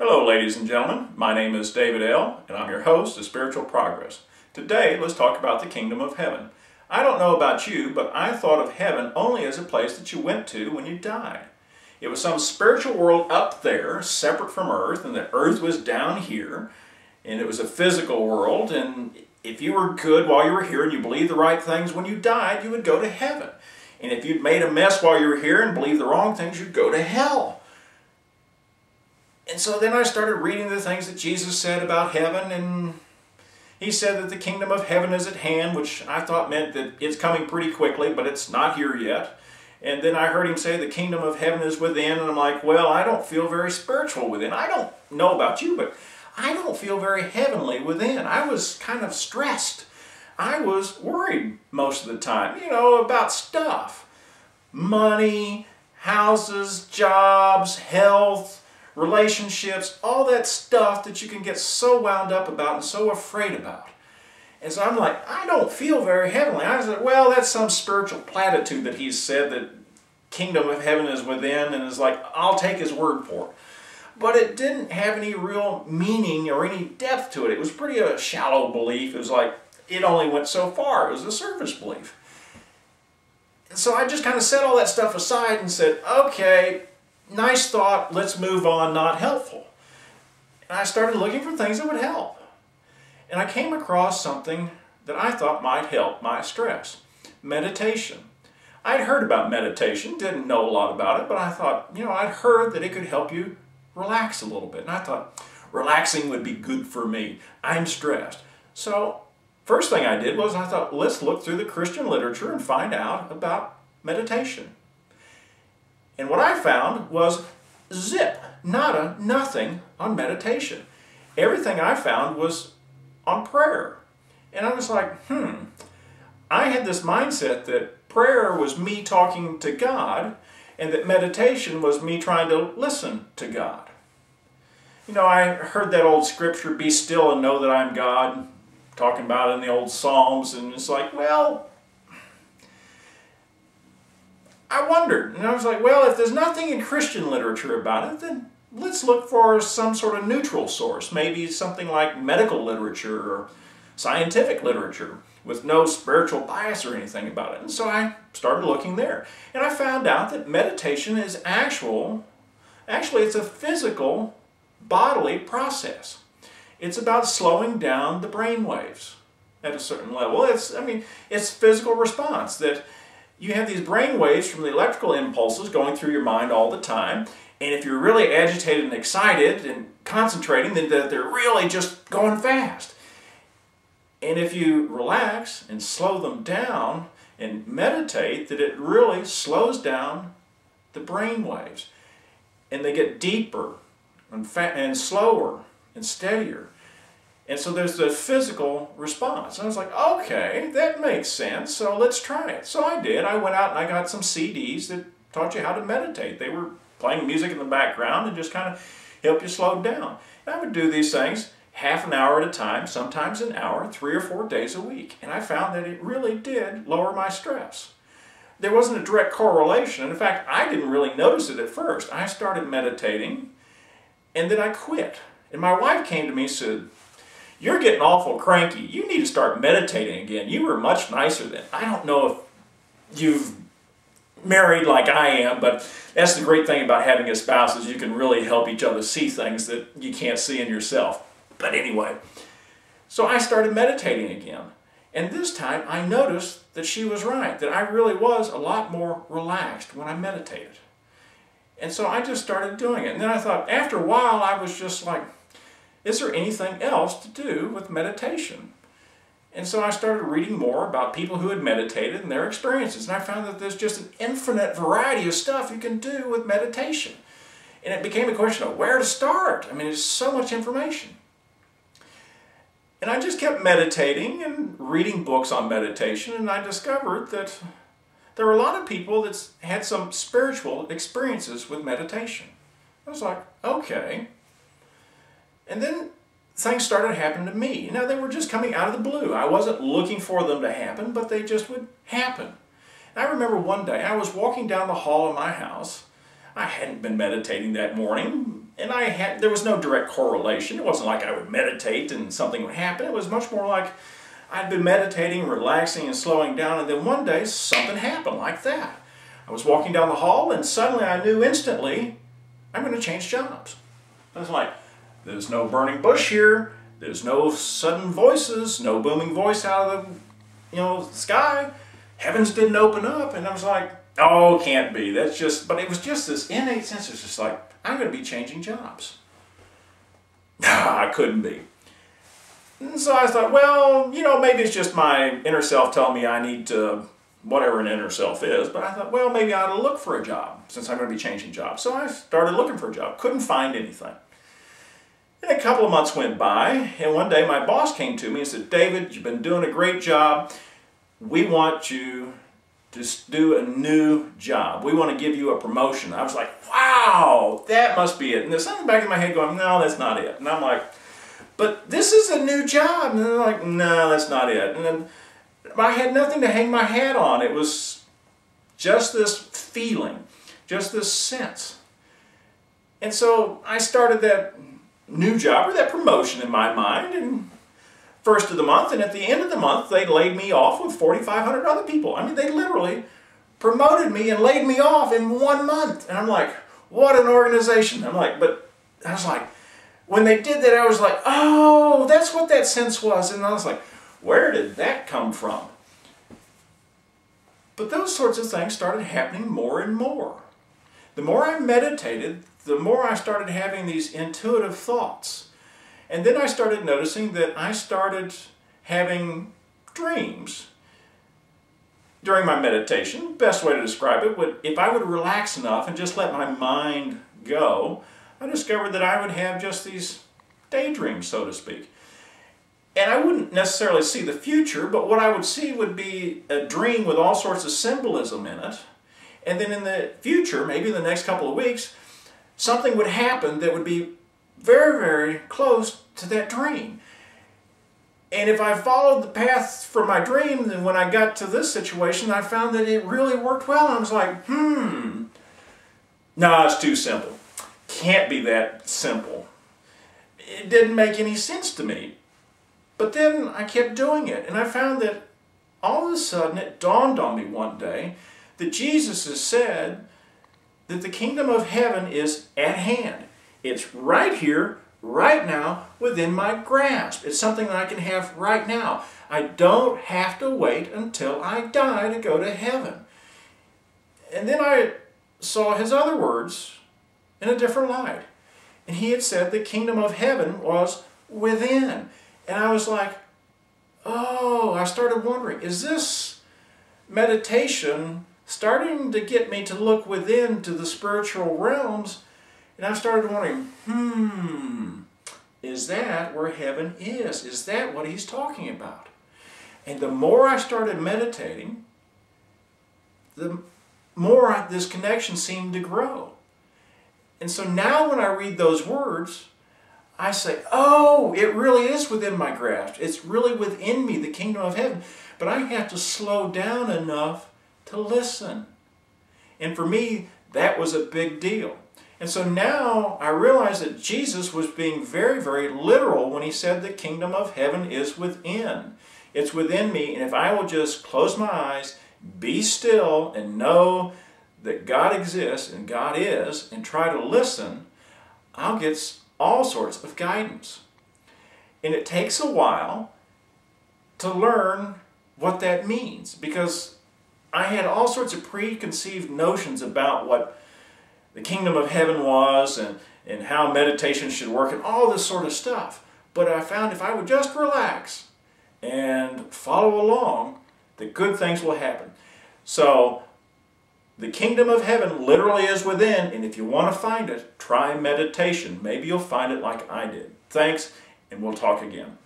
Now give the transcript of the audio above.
Hello ladies and gentlemen, my name is David L. and I'm your host of Spiritual Progress. Today let's talk about the Kingdom of Heaven. I don't know about you, but I thought of heaven only as a place that you went to when you died. It was some spiritual world up there, separate from earth, and that earth was down here, and it was a physical world, and if you were good while you were here and you believed the right things, when you died you would go to heaven. And if you'd made a mess while you were here and believed the wrong things, you'd go to hell. And so then I started reading the things that Jesus said about heaven, and he said that the kingdom of heaven is at hand, which I thought meant that it's coming pretty quickly, but it's not here yet. And then I heard him say the kingdom of heaven is within, and I'm like, well, I don't feel very spiritual within. I don't know about you, but I don't feel very heavenly within. I was kind of stressed. I was worried most of the time, about stuff. Money, houses, jobs, health, relationships, all that stuff that you can get so wound up about and so afraid about. And so I'm like, I don't feel very heavenly. I said, well, that's some spiritual platitude that he's said, that kingdom of heaven is within, and is like, I'll take his word for it. But it didn't have any real meaning or any depth to it. It was pretty a shallow belief. It was like, it only went so far. It was a surface belief. And so I just kind of set all that stuff aside and said, okay, nice thought, let's move on, not helpful. And I started looking for things that would help. And I came across something that I thought might help my stress. Meditation. I'd heard about meditation, didn't know a lot about it, but I thought, I'd heard that it could help you relax a little bit. And I thought, relaxing would be good for me. I'm stressed. So, first thing I did was I thought, let's look through the Christian literature and find out about meditation. And what I found was zip, nada, nothing on meditation. Everything I found was on prayer. And I was like, I had this mindset that prayer was me talking to God, and that meditation was me trying to listen to God. I heard that old scripture, be still and know that I'm God, talking about in the old Psalms, and it's like, well, I wondered, and I was like, well, if there's nothing in Christian literature about it, then let's look for some sort of neutral source, maybe something like medical literature or scientific literature with no spiritual bias or anything about it. And so I started looking there, and I found out that meditation is actually it's a physical, bodily process. It's about slowing down the brain waves at a certain level. It's physical response, that you have these brain waves from the electrical impulses going through your mind all the time, and if you're really agitated and excited and concentrating, then they're really just going fast. And if you relax and slow them down and meditate, that it really slows down the brain waves, and they get deeper and slower and steadier. And so there's the physical response. And I was like, okay, that makes sense, so let's try it. So I did. I went out and I got some CDs that taught you how to meditate. They were playing music in the background and just kind of help you slow down. And I would do these things half an hour at a time, sometimes an hour, 3 or 4 days a week. And I found that it really did lower my stress. There wasn't a direct correlation. In fact, I didn't really notice it at first. I started meditating, and then I quit. And my wife came to me and said, you're getting awful cranky. You need to start meditating again. You were much nicer then. I don't know if you've married like I am, but that's the great thing about having a spouse, is you can really help each other see things that you can't see in yourself. But anyway, so I started meditating again. And this time I noticed that she was right, that I really was a lot more relaxed when I meditated. And so I just started doing it. And then I thought, after a while, I was just like, is there anything else to do with meditation? And so I started reading more about people who had meditated and their experiences. And I found that there's just an infinite variety of stuff you can do with meditation. And it became a question of where to start. There's so much information. And I just kept meditating and reading books on meditation, and I discovered that there were a lot of people that had some spiritual experiences with meditation. I was like, okay. And then things started happening to me. They were just coming out of the blue. I wasn't looking for them to happen, but they just would happen. And I remember one day I was walking down the hall of my house. I hadn't been meditating that morning, And there was no direct correlation. It wasn't like I would meditate and something would happen. It was much more like I'd been meditating, relaxing, and slowing down, and then one day something happened like that. I was walking down the hall, and suddenly I knew instantly, I'm going to change jobs. I was like, there's no burning bush here. There's no sudden voices, no booming voice out of the sky. Heavens didn't open up, and I was like, oh, can't be. That's just, but it was just this innate sense. It's just like, I'm going to be changing jobs. I couldn't be. And so I thought, well, maybe it's just my inner self telling me I need to, whatever an inner self is. But I thought, well, maybe I ought to look for a job since I'm going to be changing jobs. So I started looking for a job. Couldn't find anything. And a couple of months went by, and one day my boss came to me and said, David, you've been doing a great job. We want you to do a new job. We want to give you a promotion. I was like, wow, that must be it. And there's something back in my head going, no, that's not it. And I'm like, but this is a new job. And they're like, no, that's not it. And then I had nothing to hang my hat on. It was just this feeling, just this sense. And so I started that new job, or that promotion in my mind, and first of the month, and at the end of the month, they laid me off with 4,500 other people. I mean, they literally promoted me and laid me off in 1 month. And I'm like, what an organization. I'm like, but I was like, when they did that, I was like, oh, that's what that sense was. And I was like, where did that come from? But those sorts of things started happening more and more. The more I meditated, the more I started having these intuitive thoughts. And then I started noticing that I started having dreams during my meditation. Best way to describe it would, if I would relax enough and just let my mind go, I discovered that I would have just these daydreams, so to speak. And I wouldn't necessarily see the future, but what I would see would be a dream with all sorts of symbolism in it. And then in the future, maybe in the next couple of weeks, something would happen that would be very, very close to that dream. And if I followed the path from my dream, then when I got to this situation, I found that it really worked well. And I was like, no, it's too simple. Can't be that simple. It didn't make any sense to me. But then I kept doing it, and I found that all of a sudden it dawned on me one day that Jesus has said that the kingdom of heaven is at hand. It's right here, right now, within my grasp. It's something that I can have right now. I don't have to wait until I die to go to heaven. And then I saw his other words in a different light. And he had said the kingdom of heaven was within. And I was like, oh, I started wondering, is this meditation starting to get me to look within to the spiritual realms? And I started wondering, is that where heaven is? Is that what he's talking about? And the more I started meditating, the more this connection seemed to grow. And so now when I read those words, I say, oh, it really is within my grasp. It's really within me, the kingdom of heaven. But I have to slow down enough to listen. And for me, that was a big deal. And so now I realize that Jesus was being very, very literal when he said the kingdom of heaven is within. It's within me, and if I will just close my eyes, be still, and know that God exists and God is, and try to listen, I'll get all sorts of guidance. And it takes a while to learn what that means, because I had all sorts of preconceived notions about what the kingdom of heaven was and how meditation should work and all this sort of stuff. But I found if I would just relax and follow along, that good things will happen. So the kingdom of heaven literally is within, and if you want to find it, try meditation. Maybe you'll find it like I did. Thanks, and we'll talk again.